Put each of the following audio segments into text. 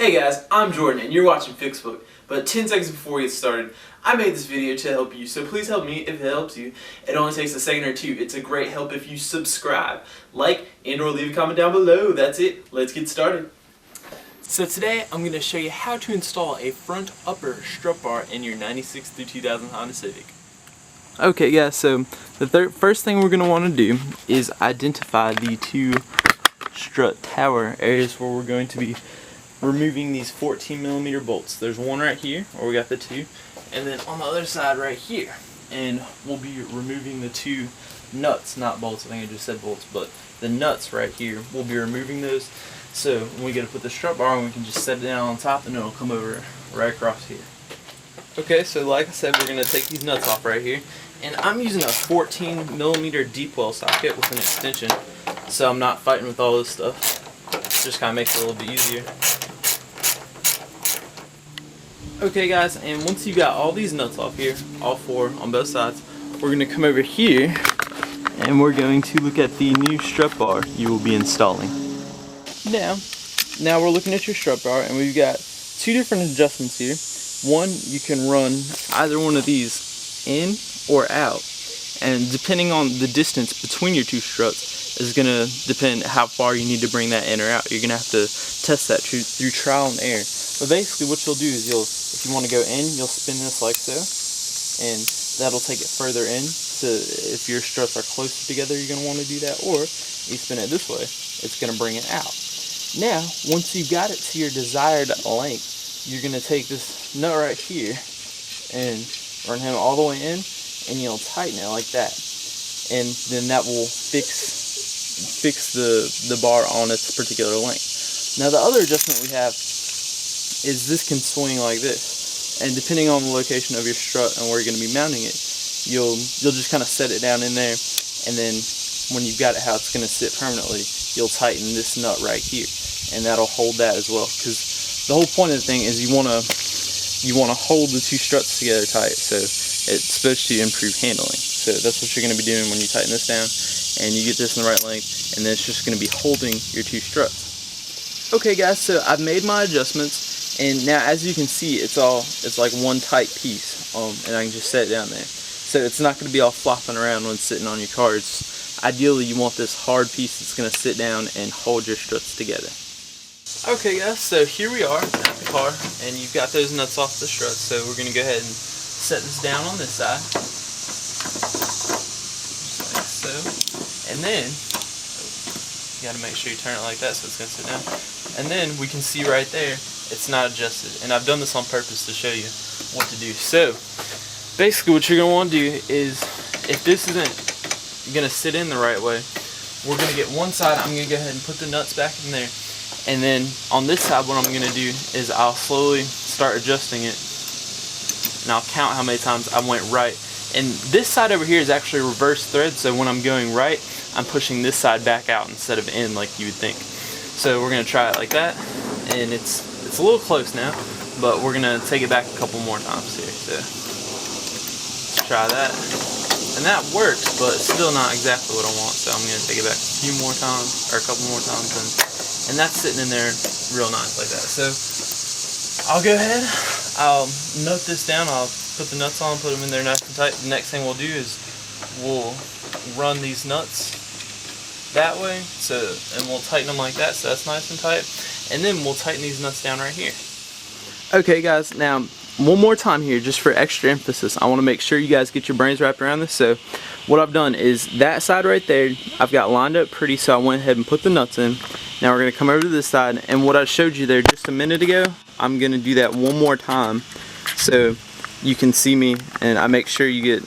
Hey guys, I'm Jordan and you're watching Fixbook. But 10 seconds before we get started, I made this video to help you, so please help me if it helps you. It only takes a second or two. It's a great help if you subscribe, like, and or leave a comment down below. That's it. Let's get started. So today I'm going to show you how to install a front upper strut bar in your 96 through 2000 Honda Civic. Okay guys, so the first thing we're going to want to do is identify the two strut tower areas where we're going to be removing these 14mm bolts. There's one right here, where we got the two, and then on the other side right here. And we'll be removing the two nuts, not bolts, I think I just said bolts, but the nuts right here, we'll be removing those. So when we get to put the strut bar on, we can just set it down on top and it'll come over right across here. Okay, so like I said, we're going to take these nuts off right here. And I'm using a 14mm deep well socket with an extension, so I'm not fighting with all this stuff. Just kind of makes it a little bit easier. Okay guys, and once you got all these nuts off here, all four on both sides, we're going to come over here and we're going to look at the new strut bar you will be installing. Now we're looking at your strut bar, and we've got two different adjustments here. One, you can run either one of these in or out, and depending on the distance between your two struts is going to depend how far you need to bring that in or out. You're going to have to test that through trial and error. But basically what you'll do is if you want to go in, you'll spin this like so, and that'll take it further in. So if your struts are closer together, you're going to want to do that, or you spin it this way, it's going to bring it out. Now, once you've got it to your desired length, you're going to take this nut right here and run him all the way in, and you'll tighten it like that. And then that will fix the bar on its particular length. Now the other adjustment we have is this can swing like this, and depending on the location of your strut and where you're going to be mounting it, you'll just kind of set it down in there, and then when you've got it how it's going to sit permanently, you'll tighten this nut right here, and that'll hold that as well. Because the whole point of the thing is you want to hold the two struts together tight, so it's supposed to improve handling. So that's what you're going to be doing when you tighten this down, and you get this in the right length, and then it's just going to be holding your two struts. Okay guys, so I've made my adjustments, and now as you can see, it's like one tight piece, and I can just set it down there. So it's not going to be all flopping around when sitting on your car. Ideally, you want this hard piece that's going to sit down and hold your struts together. Okay guys, so here we are at the car, and you've got those nuts off the struts, so we're going to go ahead and set this down on this side, just like so, and then you got to make sure you turn it like that so it's going to sit down, and then we can see right there it's not adjusted, and I've done this on purpose to show you what to do. So basically what you're going to want to do is, if this isn't going to sit in the right way, we're going to get one side. I'm going to go ahead and put the nuts back in there, and then on this side what I'm going to do is I'll slowly start adjusting it, and I'll count how many times I went right. And this side over here is actually reverse thread, so when I'm going right, I'm pushing this side back out instead of in like you would think. So we're going to try it like that, and it's a little close now, but we're going to take it back a couple more times here. So let's try that. And that works, but it's still not exactly what I want, so I'm going to take it back a few more times, or a couple more times, and that's sitting in there real nice like that. So I'll go ahead, I'll note this down, I'll put the nuts on, put them in there nice and tight. The next thing we'll do is we'll run these nuts that way, and we'll tighten them like that, so that's nice and tight, and then we'll tighten these nuts down right here. Okay guys, now one more time here, just for extra emphasis, I want to make sure you guys get your brains wrapped around this. So what I've done is that side right there, I've got lined up pretty, so I went ahead and put the nuts in. Now we're going to come over to this side, and what I showed you there just a minute ago, I'm going to do that one more time so you can see me, and I make sure you get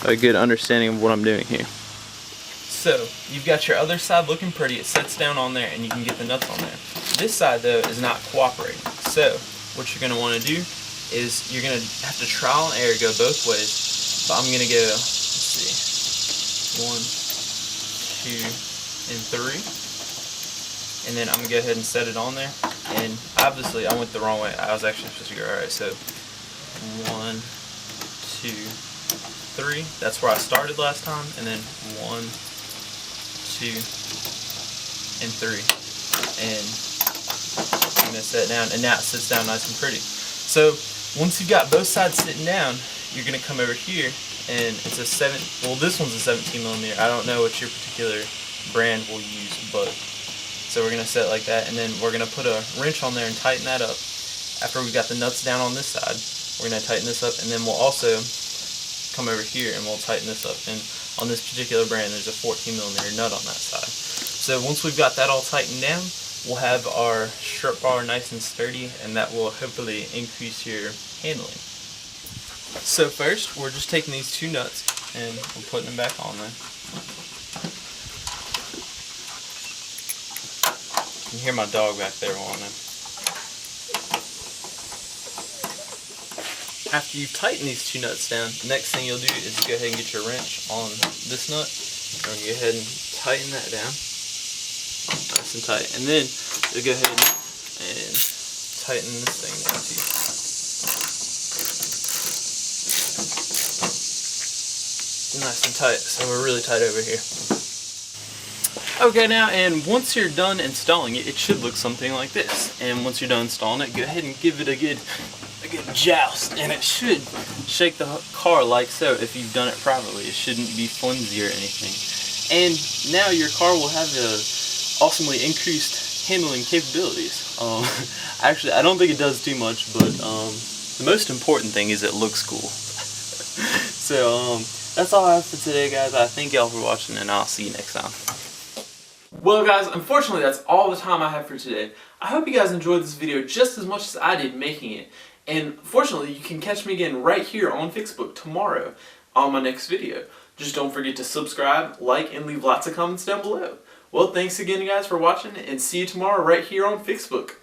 a good understanding of what I'm doing here. So you've got your other side looking pretty, it sets down on there, and you can get the nuts on there. This side though is not cooperating, so what you're going to want to do is you're going to have to trial and error, go both ways. But I'm going to go, let's see, 1, 2, and 3. And then I'm going to go ahead and set it on there. And obviously I went the wrong way. I was actually supposed to go, alright, so 1, 2, 3. That's where I started last time. And then 1, 2, and 3. And I'm going to set it down, and now it sits down nice and pretty. So once you've got both sides sitting down, you're going to come over here, and it's a this one's a 17 millimeter. I don't know what your particular brand will use, but so we're going to set it like that, and then we're going to put a wrench on there and tighten that up. After we've got the nuts down on this side, we're going to tighten this up, and then we'll also come over here and we'll tighten this up. And on this particular brand, there's a 14 millimeter nut on that side. So once we've got that all tightened down, we'll have our strut bar nice and sturdy, and that will hopefully increase your handling. So first, we're just taking these two nuts and we're putting them back on there. You can hear my dog back there wanting. After you've tightened these two nuts down, the next thing you'll do is go ahead and get your wrench on this nut. And go ahead and tighten that down. Nice and tight. And then you'll go ahead and tighten this thing down too. Nice and tight. So we're really tight over here. Okay, now, and once you're done installing it, it should look something like this. And once you're done installing it, go ahead and give it a good joust, and it should shake the car like so if you've done it properly. It shouldn't be flimsy or anything. And now your car will have awesomely increased handling capabilities. Actually, I don't think it does too much, but the most important thing is it looks cool. So that's all I have for today, guys. I thank y'all for watching, and I'll see you next time. Well, guys, unfortunately that's all the time I have for today. I hope you guys enjoyed this video just as much as I did making it. And fortunately, you can catch me again right here on Fixbook tomorrow on my next video. Just don't forget to subscribe, like, and leave lots of comments down below. Well, thanks again, guys, for watching, and see you tomorrow right here on Fixbook.